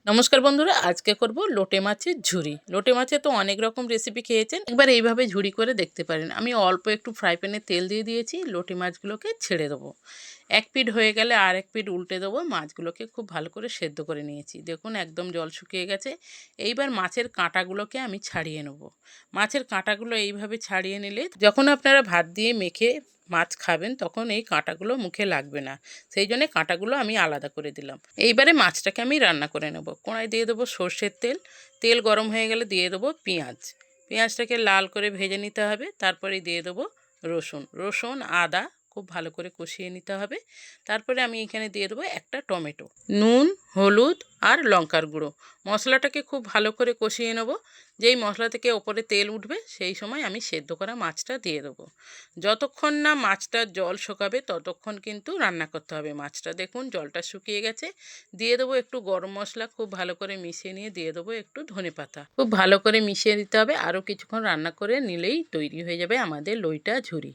নমস্কার বন্ধুরা, আজকে করব লোটে মাছের ঝুরি। লোটে মাছে তো অনেক রকম রেসিপি খেয়েছেন, একবার এইভাবে ঝুরি করে দেখতে পারেন। আমি অল্প একটু ফ্রাই প্যানে তেল দিয়ে দিয়েছি, লোটে মাছগুলোকে ছেড়ে দেবো। এক পিঠ হয়ে গেলে আর এক পিঠ উল্টে দেবো। মাছগুলোকে খুব ভালো করে সেদ্ধ করে নিয়েছি, দেখুন একদম জল শুকিয়ে গেছে। এইবার মাছের কাঁটাগুলোকে আমি ছাড়িয়ে নেব। মাছের কাঁটাগুলো এইভাবে ছাড়িয়ে নিলে যখন আপনারা ভাত দিয়ে মেখে মাছ খাবেন তখন এই কাঁটাগুলো মুখে লাগবে না, সেই জন্যে কাঁটাগুলো আমি আলাদা করে দিলাম। এইবারে মাছটাকে আমি রান্না করে নেব। কড়াই দিয়ে দেবো সর্ষের তেল। তেল গরম হয়ে গেলে দিয়ে দেবো পেঁয়াজ। পেঁয়াজটাকে লাল করে ভেজে নিতে হবে। তারপরে দিয়ে দেবো রসুন আদা খুব ভালো করে কষিয়ে নিতে হবে। তারপরে আমি এখানে দিয়ে দেবো একটা টমেটো, নুন, হলুদ আর লঙ্কার গুঁড়ো। মশলাটাকে খুব ভালো করে কষিয়ে নেব। যেই মশলা থেকে ওপরে তেল উঠবে সেই সময় আমি সেদ্ধ করা মাছটা দিয়ে দেবো। যতক্ষণ না মাছটার জল শুকাবে ততক্ষণ কিন্তু রান্না করতে হবে মাছটা। দেখুন জলটা শুকিয়ে গেছে। দিয়ে দেবো একটু গরম মশলা, খুব ভালো করে মিশিয়ে নিয়ে দিয়ে দেবো একটু ধনেপাতা। খুব ভালো করে মিশিয়ে দিতে হবে। আরও কিছুক্ষণ রান্না করে নিলেই তৈরি হয়ে যাবে আমাদের লইটা ঝুরি।